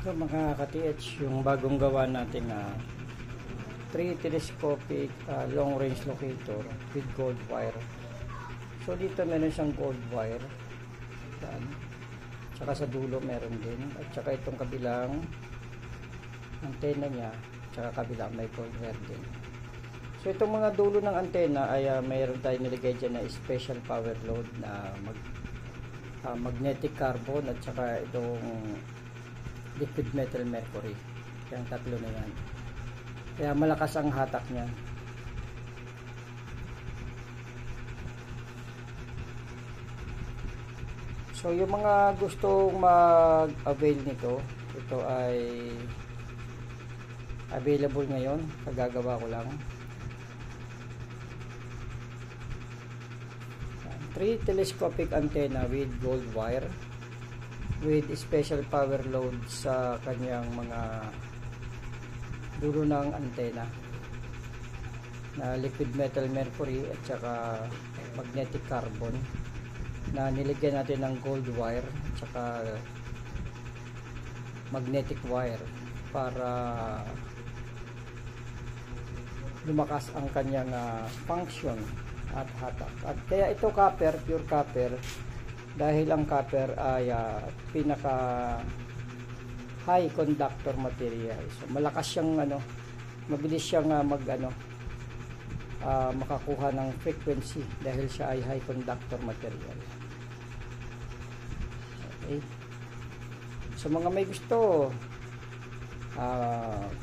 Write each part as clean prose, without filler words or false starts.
So mga ka-TH, yung bagong gawa natin 3 telescopic long range locator with gold wire. So dito meron siyang gold wire. Yan. Tsaka sa dulo meron din. At tsaka itong kabilang antena niya. Tsaka kabilang may gold wire din. So itong mga dulo ng antena ay mayroon tayong nilagay dyan na special power load na magnetic carbon at tsaka itong liquid metal mercury. Yung tatlo na yan. Kaya malakas ang hatak niya. So yung mga gustong mag-avail nito, ito ay available ngayon. Kagagawa ko lang. 3 telescopic antenna with gold wire with special power load sa kanyang mga dulo ng antena na liquid metal mercury at saka magnetic carbon na niligyan natin ng gold wire at saka magnetic wire para lumakas ang kanyang function at hatak. At kaya ito copper, pure copper, dahil ang copper ay pinaka high conductor material. So malakas siyang mabilis siyang makakuha ng frequency dahil siya ay high conductor material. Okay. So mga may gusto,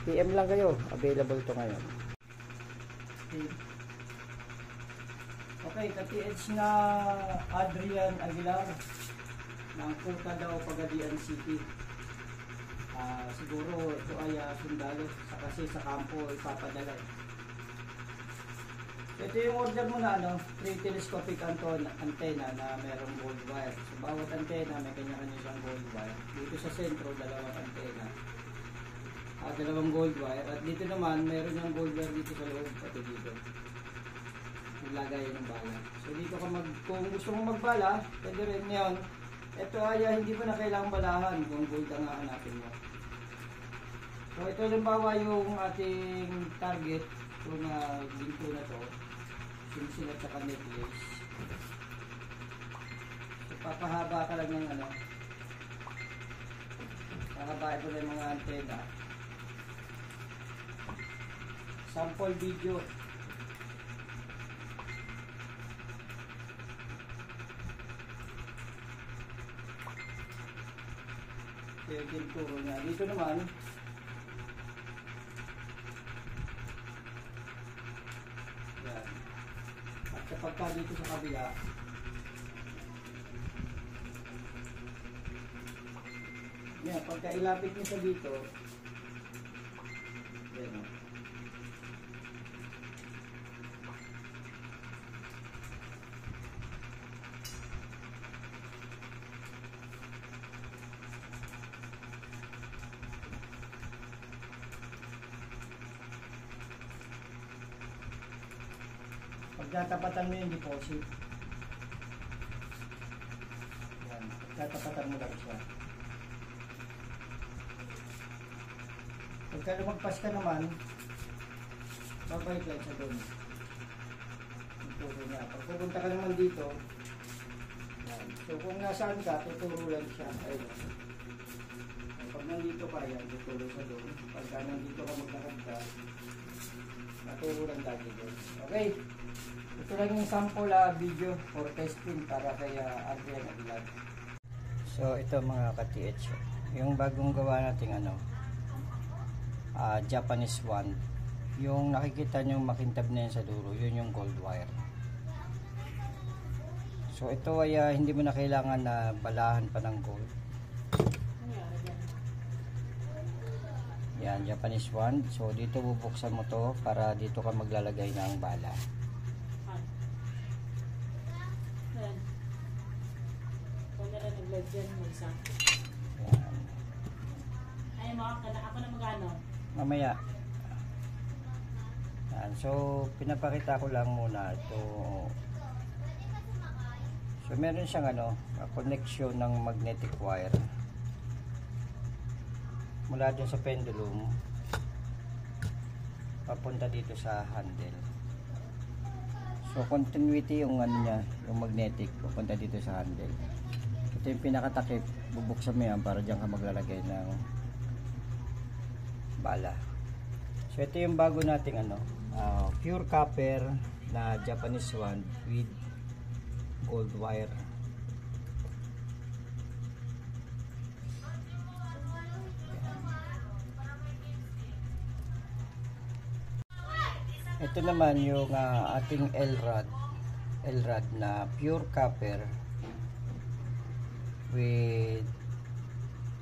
PM lang kayo, available to ngayon. Okay, ka-TH na Adrian Aguilar ng Kuta daw, Pagadian City. Siguro ito ay sundalo kasi sa kampo ipapadala. Ito yung order mo na 3 telescopic antenna na merong gold wire. So bawat antena may kanya-kanya siyang gold wire. Dito sa sentro, dalawang antena. Dalawang gold wire. At dito naman, meron yung gold wire dito sa loob, pati dito. Lagay ng bala. So dito ka kung gusto mo magbala, pwede rin ngayon. Ito ay hindi mo na kailangang balahan kung gold ang hanapin mo. So ito halimbawa yung ating target kung ginto na to, sinsilat sa necklace. So papahaba ka lang ng pahabain ko lang mga antena. Sample video. Yung turo niya. Dito naman yan. At kapag ka dito sa kabila yan, pagka ilapit niyo sa dito yan pagtatapatan mo yung deposit. Yan, pagtatapatan mo lang siya. Pagka lumagpas ka naman, babalik lang siya doon. Tuturo niya. Pag pupunta ka naman dito, yan. So kung nasaan ka, tuturo lang siya. Ayun. Pag nandito ka, yan, tuturo siya doon. Pagka nandito ka maglakad ka, naturo lang lagi doon. Okay? Ito lang yung sample video for testing para kay Adrian Aguilar. So ito mga ka-TH, yung bagong gawa nating Japanese wand. Yung nakikita nyo makintab na yan sa dulo, yun yung gold wire. So ito ay hindi mo na kailangan na balahan pa ng gold. Yan, Japanese wand. So dito bubuksan mo to para dito ka maglalagay ng bala. Yan. Ay mo, ako na magano? Mamaya. Yan. So pinapakita ko lang muna ito. So meron siyang connection ng magnetic wire. mula dyan sa pendulum papunta dito sa handle. So continuity yung ano niya, yung magnetic papunta dito sa handle. Ito yung pinakatakip, bubuksan mo yan para dyan ka maglalagay ng bala. So ito yung bago nating ano, pure copper na Japanese one with gold wire. Ito naman yung ating L-rod na pure copper with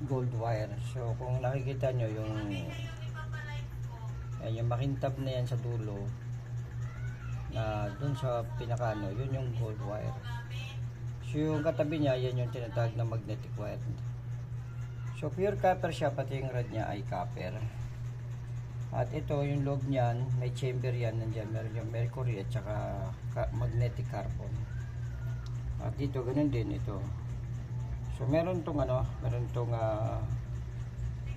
gold wire. So kung nakikita nyo yung makintab na yan sa dulo na dun sa pinakano, yun yung gold wire. So yung katabi niya, yan yung tinatawag na magnetic wire. So pure copper siya, pati yung rod niya ay copper. At ito yung loob niyan, may chamber yan, nandiyan meron yung mercury at saka magnetic carbon. At dito ganun din ito. So meron tong ano, meron tong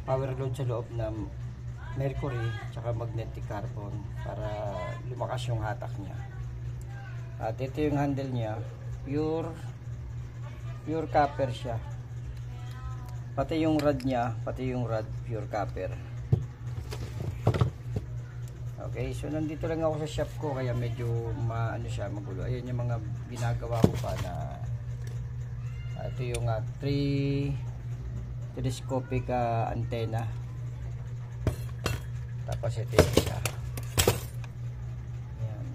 power load sa loob na mercury at saka magnetic carbon para lumakas yung hatak niya. At ito yung handle niya, pure copper siya. Pati yung rod niya, pure copper. Okay, so nandito lang ako sa shop ko kaya medyo maano siya, magulo. Ayun yung mga ginagawa ko pa na ito yung 3 telescopic antenna. Tapos ito yung isa. Ayan.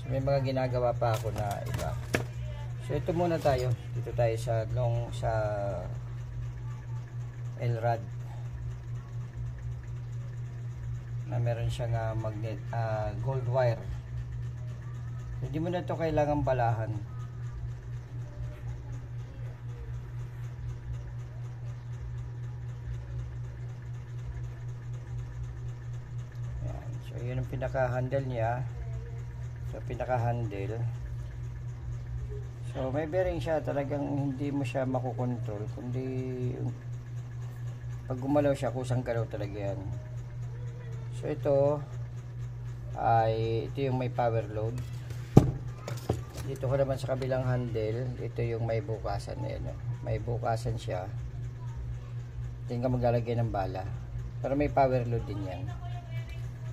So may mga ginagawa pa ako na iba. So ito muna tayo. Dito tayo sa L-rod na meron siyang gold wire. Hindi mo na ito kailangan balahan. Ayan. So yun ang pinaka-handle niya. So pinaka-handle. So may bearing siya, talagang hindi mo siya makokontrol, kundi pag gumalaw siya, kusang galaw talaga yan. So ito yung may power load. Dito ko naman sa kabilang handle, ito yung may bukasan na yan. May bukasan siya. Diyan ka maglalagay ng bala. Pero may power load din yan.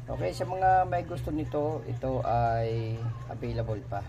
Okay, sa mga may gusto nito, ito ay available pa.